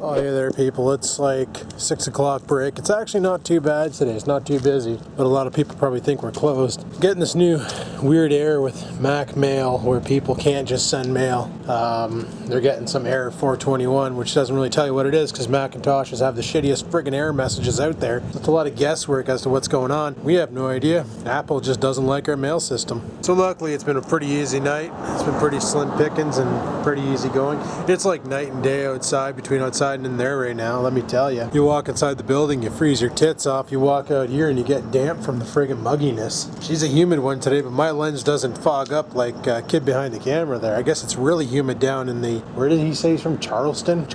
Oh, hey there, people. It's like 6 o'clock break. It's actually not too bad today. It's not too busy, but a lot of people probably think we're closed. Getting this new weird error with Mac Mail where people can't just send mail. They're getting some error 421, which doesn't really tell you what it is because Macintoshes have the shittiest friggin' error messages out there. It's a lot of guesswork as to what's going on. We have no idea. Apple just doesn't like our mail system. So luckily, it's been a pretty easy night. It's been pretty slim pickings and pretty easy going. It's like night and day outside, between outside and in there right now, let me tell you. You walk inside the building, you freeze your tits off. You walk out here and you get damp from the friggin' mugginess. She's a humid one today, but my lens doesn't fog up like a kid behind the camera there. I guess it's really humid down in the, where did he say he's from? Charleston,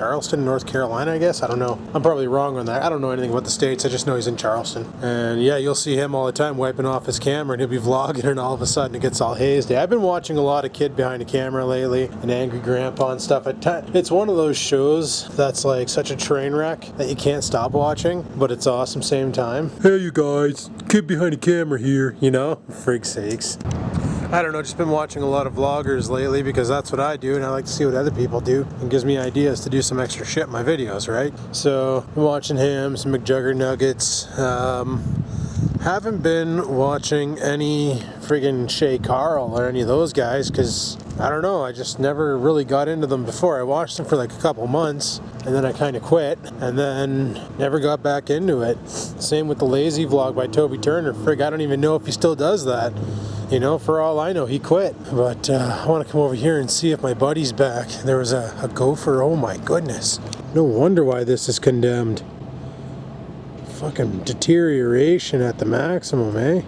North Carolina, I guess? I don't know. I'm probably wrong on that. I don't know anything about the States. I just know he's in Charleston. And yeah, you'll see him all the time wiping off his camera and he'll be vlogging and all of a sudden it gets all hazed. I've been watching a lot of Kid Behind the Camera lately and Angry Grandpa and stuff. It's one of those shows that's like such a train wreck that you can't stop watching, but it's awesome same time. Hey you guys, Kid Behind the Camera here, you know, for freak's sakes. I don't know, just been watching a lot of vloggers lately because that's what I do and I like to see what other people do. It gives me ideas to do some extra shit in my videos, right? So, I'm watching him, some McJuggernuggets. Haven't been watching any friggin' Shay Carl or any of those guys because, I don't know, I just never really got into them before. I watched them for like a couple months and then I kind of quit and then never got back into it. Same with the Lazy Vlog by Toby Turner. Frig, I don't even know if he still does that. You know, for all I know, he quit. But I want to come over here and see if my buddy's back. There was a gopher. Oh my goodness. No wonder why this is condemned. Fucking deterioration at the maximum, eh?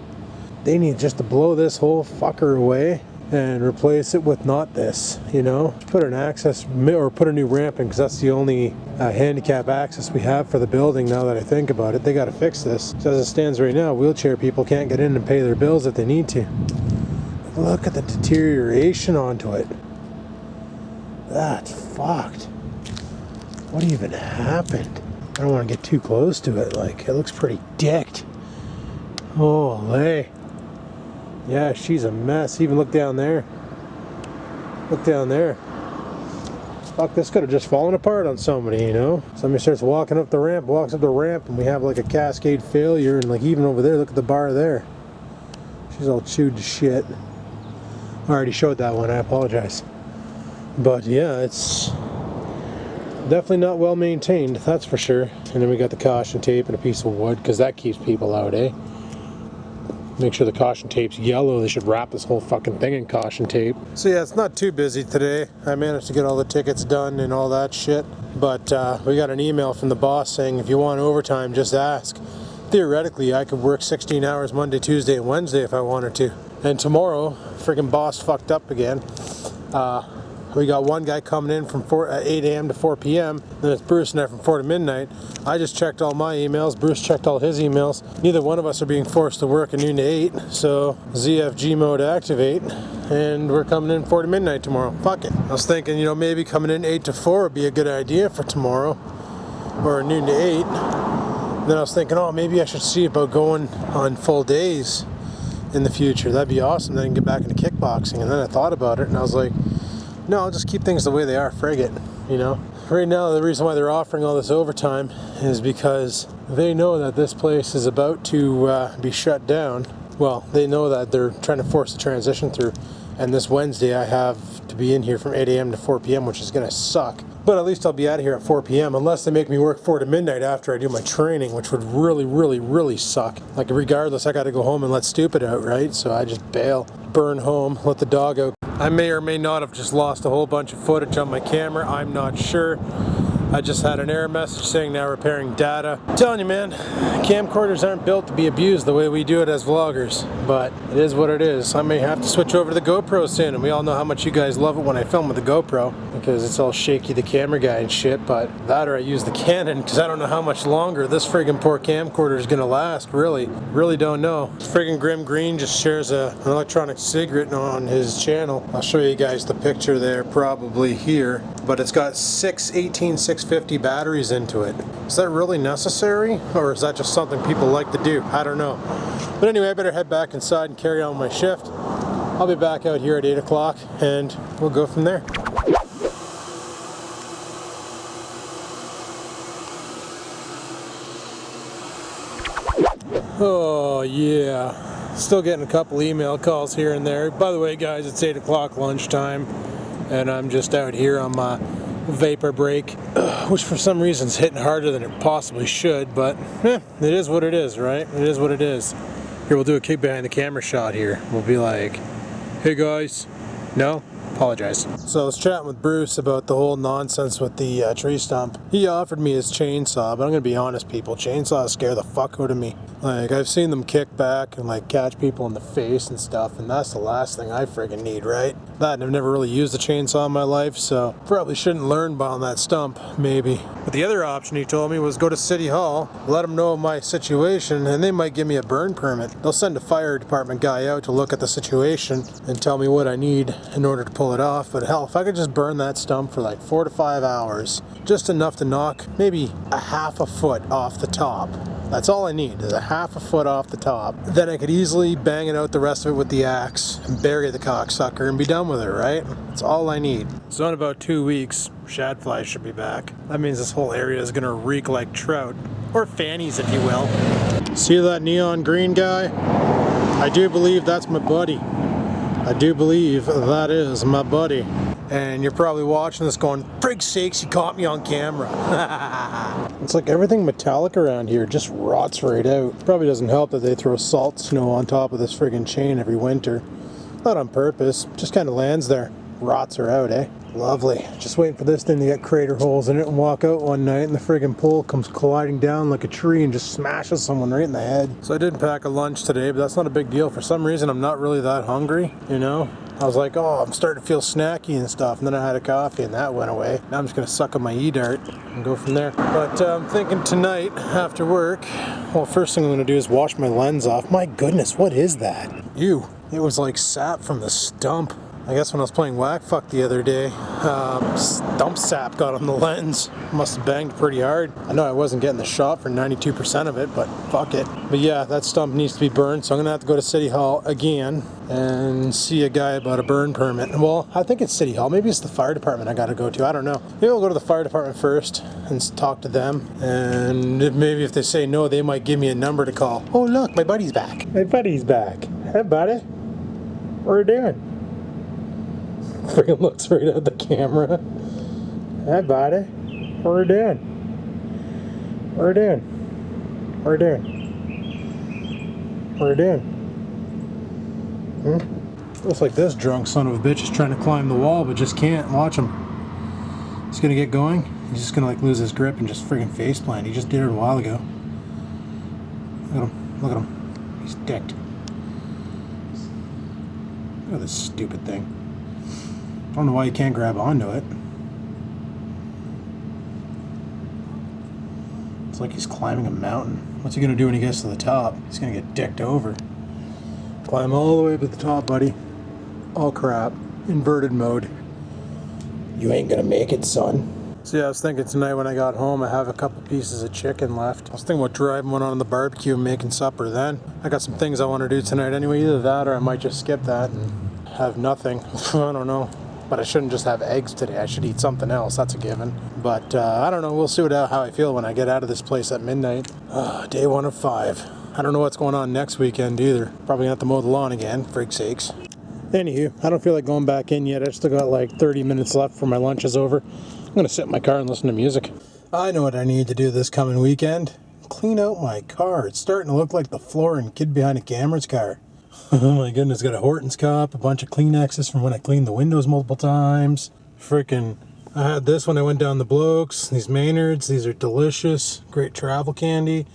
They need just to blow this whole fucker away and replace it with not this, you know? Put an access, or put a new ramp in because that's the only handicap access we have for the building now that I think about it. They got to fix this. So as it stands right now, wheelchair people can't get in and pay their bills if they need to. Look at the deterioration onto it. That's fucked. What even happened? I don't want to get too close to it. Like, it looks pretty dicked. Holy. Yeah, she's a mess. Even look down there. Look down there. Fuck, this could have just fallen apart on somebody, you know? Somebody starts walking up the ramp, walks up the ramp, and we have like a cascade failure. And like even over there, look at the bar there. She's all chewed to shit. I already showed that one, I apologize. But yeah, it's definitely not well maintained, that's for sure. And then we got the caution tape and a piece of wood, because that keeps people out, eh? Make sure the caution tape's yellow. They should wrap this whole fucking thing in caution tape. So yeah, it's not too busy today. I managed to get all the tickets done and all that shit. But we got an email from the boss saying if you want overtime, just ask. Theoretically, I could work 16 hours Monday, Tuesday, and Wednesday if I wanted to. And tomorrow, freaking boss fucked up again. We got one guy coming in from 8 a.m. to 4 p.m. Then it's Bruce and I from 4 to midnight. I just checked all my emails. Bruce checked all his emails. Neither one of us are being forced to work at noon to 8. So ZFG mode activate. And we're coming in 4 to midnight tomorrow. Fuck it. I was thinking, you know, maybe coming in 8 to 4 would be a good idea for tomorrow. Or noon to 8. Then I was thinking, oh, maybe I should see about going on full days in the future. That'd be awesome. Then I can get back into kickboxing. And then I thought about it and I was like, no, I'll just keep things the way they are, frig it, you know. Right now, the reason why they're offering all this overtime is because they know that this place is about to be shut down. Well, they know that they're trying to force the transition through. And this Wednesday, I have to be in here from 8 a.m. to 4 p.m., which is going to suck. But at least I'll be out of here at 4 p.m. unless they make me work 4 to midnight after I do my training, which would really, really, really suck. Like, regardless, I got to go home and let stupid out, right? So I just bail, burn home, let the dog out. I may or may not have just lost a whole bunch of footage on my camera. I'm not sure. I just had an error message saying now repairing data. I'm telling you, man, camcorders aren't built to be abused the way we do it as vloggers, but it is what it is. I may have to switch over to the GoPro soon, and we all know how much you guys love it when I film with the GoPro because it's all shaky, the camera guy and shit, but that or I use the Canon because I don't know how much longer this friggin' poor camcorder is gonna last, really. Really don't know. Friggin' Grim Green just shares an electronic cigarette on his channel. I'll show you guys the picture there probably here, but it's got 650 batteries into it. Is that really necessary? Or is that just something people like to do? I don't know. But anyway, I better head back inside and carry on my shift. I'll be back out here at 8 o'clock and we'll go from there. Oh yeah, still getting a couple email calls here and there. By the way guys, it's 8 o'clock lunchtime and I'm just out here on my vapor break, which for some reason is hitting harder than it possibly should, but it is what it is, right? It is what it is. Here, we'll do a kick behind the camera shot here. We'll be like, hey guys, no? Apologize. So I was chatting with Bruce about the whole nonsense with the tree stump. He offered me his chainsaw, but I'm gonna be honest people, chainsaws scare the fuck out of me. Like, I've seen them kick back and like catch people in the face and stuff, and that's the last thing I friggin' need, right? That, and I've never really used a chainsaw in my life, so probably shouldn't learn on that stump, maybe. But the other option he told me was go to City Hall, let them know my situation, and they might give me a burn permit. They'll send a fire department guy out to look at the situation and tell me what I need in order to pull it off. But hell, if I could just burn that stump for like 4 to 5 hours, just enough to knock maybe a half a foot off the top. That's all I need, is a half a foot off the top. Then I could easily bang it out the rest of it with the axe and bury the cocksucker and be done with it, right? That's all I need. So in about 2 weeks, shadflies should be back. That means this whole area is gonna reek like trout. Or fannies, if you will. See that neon green guy? I do believe that's my buddy. I do believe that is my buddy. And you're probably watching this going, frig sakes, you caught me on camera. It's like everything metallic around here just rots right out. Probably doesn't help that they throw salt snow on top of this friggin' chain every winter. Not on purpose, just kind of lands there. Rots her out, eh? Lovely. Just waiting for this thing to get crater holes in it and walk out one night and the friggin' pole comes colliding down like a tree and just smashes someone right in the head. So I didn't pack a lunch today, but that's not a big deal. For some reason, I'm not really that hungry, you know? I was like, oh, I'm starting to feel snacky and stuff, and then I had a coffee and that went away. Now I'm just gonna suck on my E-dart and go from there. But I'm thinking tonight, after work, well, first thing I'm gonna do is wash my lens off. My goodness, what is that? Ew, it was like sap from the stump. I guess when I was playing whack fuck the other day, stump sap got on the lens. Must have banged pretty hard. I know I wasn't getting the shot for 92% of it, but fuck it. But yeah, that stump needs to be burned, so I'm gonna have to go to City Hall again and see a guy about a burn permit. Well, I think it's City Hall. Maybe it's the fire department I gotta go to. I don't know. Maybe I'll go to the fire department first and talk to them. And maybe if they say no, they might give me a number to call. Oh look, my buddy's back. My buddy's back. Hey buddy, what are you doing? Freaking looks right at the camera. Hey buddy, what are you doing? What are you doing? What are you doing? What are you doing? Looks like this drunk son of a bitch is trying to climb the wall but just can't. Watch him. He's gonna get going. He's just gonna like lose his grip and just friggin' face plant. He just did it a while ago. Look at him. Look at him. He's decked. Look at this stupid thing. I don't know why you can't grab onto it. It's like he's climbing a mountain. What's he gonna do when he gets to the top? He's gonna get dicked over. Climb all the way up to the top, buddy. Oh crap. Inverted mode. You ain't gonna make it, son. So yeah, I was thinking tonight when I got home I have a couple pieces of chicken left. I was thinking about driving one on the barbecue and making supper then. I got some things I want to do tonight anyway. Either that or I might just skip that and have nothing. I don't know. But I shouldn't just have eggs today. I should eat something else. That's a given. But I don't know. We'll see how I feel when I get out of this place at midnight. Day 1 of 5. I don't know what's going on next weekend either. Probably gonna have to mow the lawn again, for sakes. Anywho, I don't feel like going back in yet. I still got like 30 minutes left before my lunch is over. I'm gonna sit in my car and listen to music. I know what I need to do this coming weekend. Clean out my car. It's starting to look like the floor in Kid Behind a Camera's car. Oh my goodness, got a Horton's cup, a bunch of Kleenexes from when I cleaned the windows multiple times. Frickin', I had this when I went down the Blokes. These Maynards, these are delicious. Great travel candy.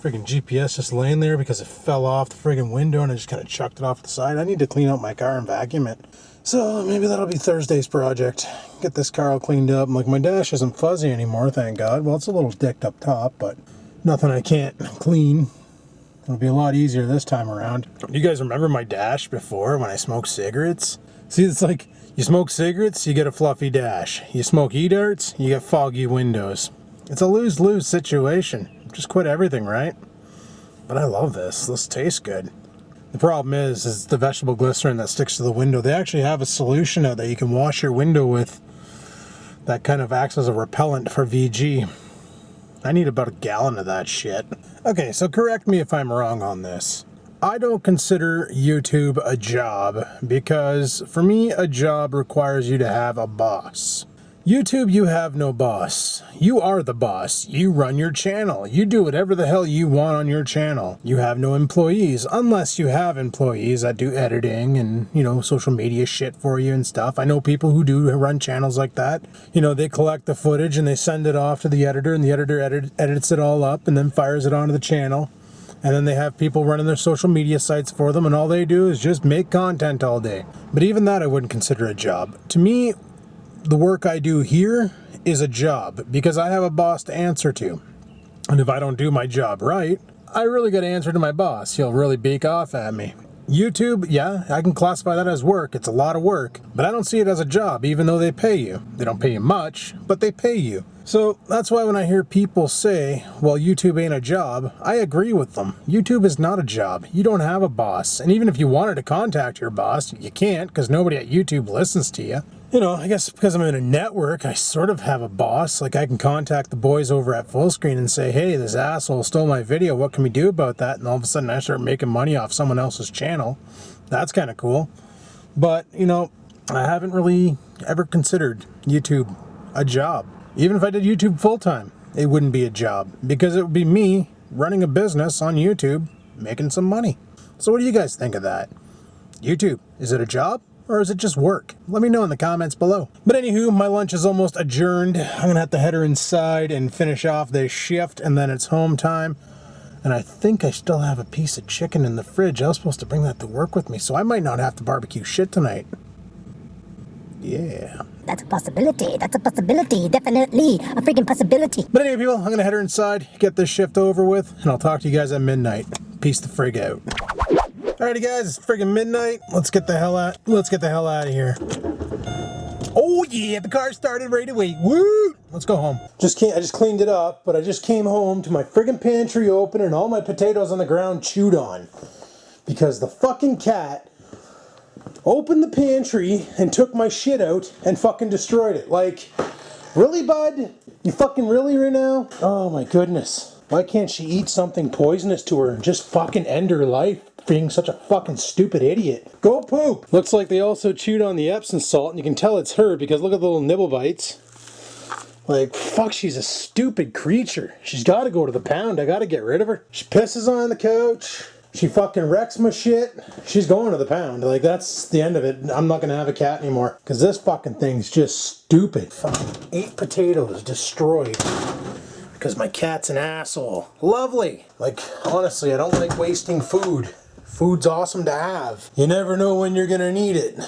Frickin' GPS just laying there because it fell off the friggin' window and I just kind of chucked it off the side. I need to clean out my car and vacuum it. So maybe that'll be Thursday's project. Get this car all cleaned up. Like my dash isn't fuzzy anymore, thank God. Well, it's a little dicked up top, but nothing I can't clean. It'll be a lot easier this time around. You guys remember my dash before when I smoked cigarettes? See, it's like you smoke cigarettes, you get a fluffy dash. You smoke e-darts, you get foggy windows. It's a lose-lose situation. Just quit everything, right? But I love this. This tastes good. The problem is the vegetable glycerin that sticks to the window. They actually have a solution out that you can wash your window with that kind of acts as a repellent for VG. I need about a gallon of that shit. Okay, so correct me if I'm wrong on this. I don't consider YouTube a job because for me, a job requires you to have a boss. YouTube, you have no boss. You are the boss. You run your channel. You do whatever the hell you want on your channel. You have no employees, unless you have employees that do editing and, social media shit for you and stuff. I know people who do run channels like that. They collect the footage and they send it off to the editor, and the editor edits it all up and then fires it onto the channel. And then they have people running their social media sites for them, and all they do is just make content all day. But even that I wouldn't consider a job. To me, the work I do here is a job because I have a boss to answer to. And if I don't do my job right, I really got to answer to my boss. He'll really beak off at me. YouTube, yeah, I can classify that as work. It's a lot of work, but I don't see it as a job, even though they pay you. They don't pay you much, but they pay you. So that's why when I hear people say, well, YouTube ain't a job, I agree with them. YouTube is not a job. You don't have a boss. And even if you wanted to contact your boss, you can't because nobody at YouTube listens to you. I guess because I'm in a network, I sort of have a boss. Like I can contact the boys over at Fullscreen and say, hey, this asshole stole my video. What can we do about that? And all of a sudden I start making money off someone else's channel. That's kind of cool. But, I haven't really ever considered YouTube a job. Even if I did YouTube full time, it wouldn't be a job because it would be me running a business on YouTube, making some money. So what do you guys think of that? YouTube, is it a job? Or is it just work? Let me know in the comments below. But anywho, my lunch is almost adjourned. I'm gonna have to head her inside and finish off this shift, and then it's home time. And I think I still have a piece of chicken in the fridge. I was supposed to bring that to work with me, so I might not have to barbecue shit tonight. Yeah. That's a possibility. That's a possibility. Definitely a freaking possibility. But anyway, people, I'm gonna head her inside, get this shift over with, and I'll talk to you guys at midnight. Peace the frig out. Alrighty guys, it's friggin' midnight. Let's get the hell out of here. Oh yeah, the car started right away. Woo! Let's go home. I just cleaned it up, but I just came home to my friggin' pantry open and all my potatoes on the ground chewed on. Because the fucking cat opened the pantry and took my shit out and fucking destroyed it. Like, really, bud? You fucking really right now? Oh my goodness. Why can't she eat something poisonous to her and just fucking end her life? Being such a fucking stupid idiot. Go poop! Looks like they also chewed on the Epsom salt, and you can tell it's her because look at the little nibble bites. Like, fuck, she's a stupid creature. She's gotta go to the pound. I gotta get rid of her. She pisses on the couch. She fucking wrecks my shit. She's going to the pound. Like, that's the end of it. I'm not gonna have a cat anymore. Because this fucking thing's just stupid. Fucking 8 potatoes destroyed. Because my cat's an asshole. Lovely. Like, honestly, I don't like wasting food. Food's awesome to have. You never know when you're gonna need it.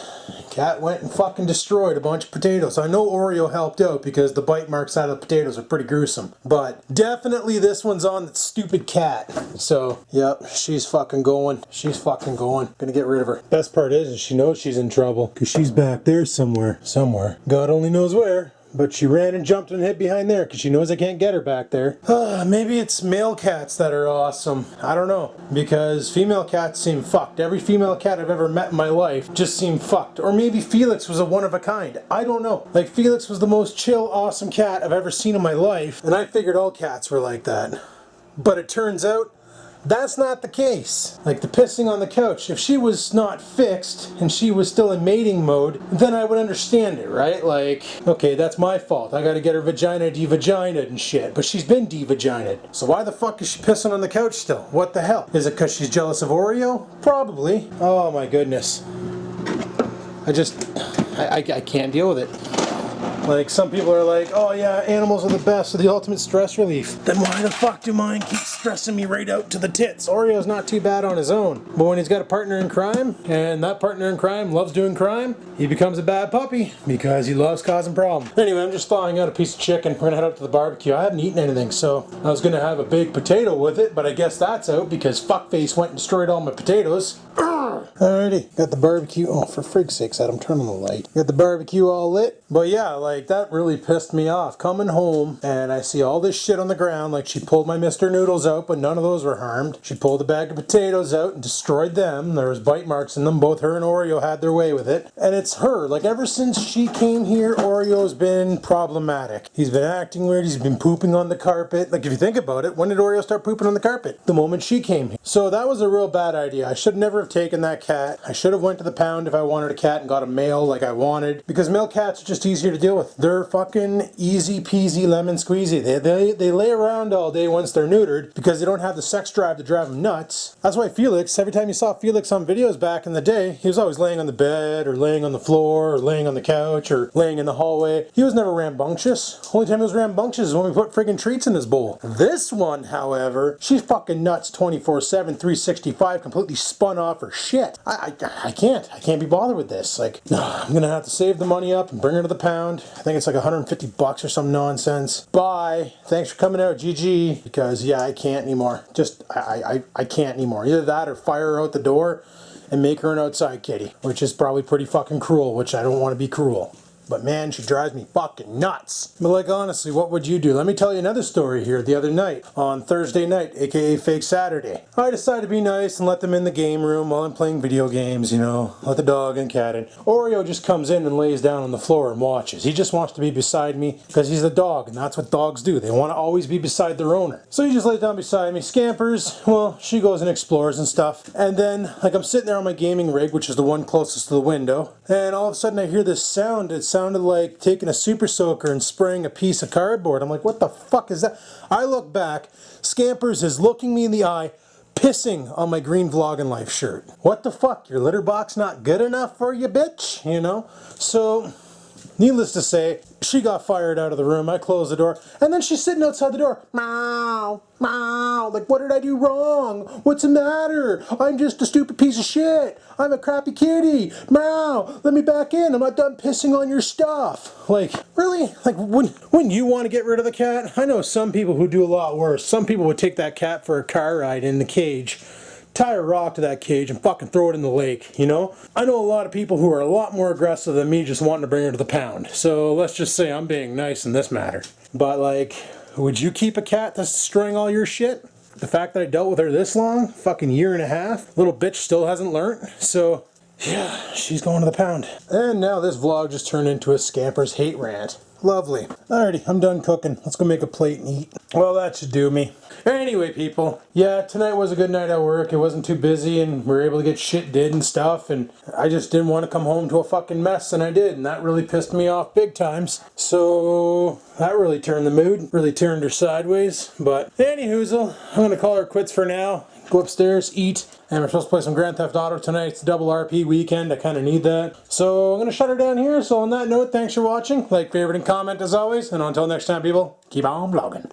Cat went and fucking destroyed a bunch of potatoes. I know Oreo helped out because the bite marks out of the potatoes are pretty gruesome. But definitely this one's on the stupid cat. So, yep, she's fucking going. She's fucking going. Gonna get rid of her. Best part is she knows she's in trouble. Because she's back there somewhere. Somewhere. God only knows where. But she ran and jumped and hid behind there because she knows I can't get her back there. Maybe it's male cats that are awesome. I don't know. Because female cats seem fucked. Every female cat I've ever met in my life just seemed fucked. Or maybe Felix was a one of a kind. I don't know. Like, Felix was the most chill, awesome cat I've ever seen in my life. And I figured all cats were like that. But it turns out that's not the case. Like the pissing on the couch, if she was not fixed and she was still in mating mode, then I would understand it, right? Like, okay, that's my fault. I gotta get her vagina de-vagina'd and shit. But she's been de-vagina'd. So why the fuck is she pissing on the couch still? What the hell? Is it because she's jealous of Oreo? Probably. Oh my goodness. I can't deal with it. Like, some people are like, oh yeah, animals are the best, are the ultimate stress relief. Then why the fuck do mine keep stressing me right out to the tits? Oreo's not too bad on his own. But when he's got a partner in crime, and that partner in crime loves doing crime, he becomes a bad puppy because he loves causing problems. Anyway, I'm just thawing out a piece of chicken. We're gonna head out to the barbecue. I haven't eaten anything, so I was gonna have a baked potato with it, but I guess that's out because fuckface went and destroyed all my potatoes. Alrighty, got the barbecue. Oh, for frig's sakes, Adam, turn on the light. Got the barbecue all lit. But yeah, like that really pissed me off. Coming home and I see all this shit on the ground. Like she pulled my Mr. Noodles out, but none of those were harmed. She pulled a bag of potatoes out and destroyed them. There was bite marks in them. Both her and Oreo had their way with it. And it's her. Like ever since she came here, Oreo's been problematic. He's been acting weird. He's been pooping on the carpet. Like if you think about it, when did Oreo start pooping on the carpet? The moment she came here. So that was a real bad idea. I should never have taken that cat. I should have went to the pound if I wanted a cat and got a male like I wanted. Because male cats are just easier to deal with. They're fucking easy peasy lemon squeezy. They lay around all day once they're neutered because they don't have the sex drive to drive them nuts. That's why Felix, every time you saw Felix on videos back in the day, he was always laying on the bed or laying on the floor or laying on the couch or laying in the hallway. He was never rambunctious. Only time he was rambunctious is when we put friggin' treats in his bowl. This one, however, she's fucking nuts 24/7, 365, completely spun off her shit. I can't be bothered with this. Like, I'm gonna have to save the money up and bring her to the pound. I think it's like $150 or some nonsense. Bye. Thanks for coming out, GG. Because yeah, I can't anymore. Just I can't anymore. Either that or fire her out the door and make her an outside kitty, which is probably pretty fucking cruel, which I don't want to be cruel. But man, she drives me fucking nuts. But like honestly, what would you do? Let me tell you another story here. The other night, on Thursday night, aka fake Saturday, I decided to be nice and let them in the game room while I'm playing video games, you know, let the dog and cat in. Oreo just comes in and lays down on the floor and watches. He just wants to be beside me because he's a dog, and that's what dogs do. They want to always be beside their owner. So he just lays down beside me. Scampers, well, she goes and explores and stuff. And then, like, I'm sitting there on my gaming rig, which is the one closest to the window, and all of a sudden I hear this sound. It sounded like taking a super soaker and spraying a piece of cardboard. I'm like, what the fuck is that? I look back, Scampers is looking me in the eye, pissing on my green Vloggin' Life shirt. What the fuck? Your litter box not good enough for you, bitch? You know? So, needless to say, she got fired out of the room. I closed the door, and then she's sitting outside the door. Meow, meow. Like, what did I do wrong? What's the matter? I'm just a stupid piece of shit. I'm a crappy kitty. Meow, let me back in. I'm not done pissing on your stuff. Like, really? Like, wouldn't you want to get rid of the cat? I know some people who do a lot worse. Some people would take that cat for a car ride in the cage, tie a rock to that cage and fucking throw it in the lake, you know? I know a lot of people who are a lot more aggressive than me just wanting to bring her to the pound. So let's just say I'm being nice in this matter. But like, would you keep a cat that's destroying all your shit? The fact that I dealt with her this long, fucking year and a half, little bitch still hasn't learnt. So yeah, she's going to the pound. And now this vlog just turned into a Scamper's hate rant. Lovely. Alrighty, I'm done cooking. Let's go make a plate and eat. Well, that should do me. Anyway, people, yeah, tonight was a good night at work. It wasn't too busy and we were able to get shit did and stuff, and I just didn't want to come home to a fucking mess, and I did, and that really pissed me off big times. So that really turned the mood, really turned her sideways. But anywhoozle, I'm gonna call her quits for now. Go upstairs, eat, and we're supposed to play some Grand Theft Auto tonight. It's a double RP weekend. I kind of need that. So I'm going to shut her down here. So on that note, thanks for watching. Like, favorite, and comment as always. And until next time, people, keep on vlogging.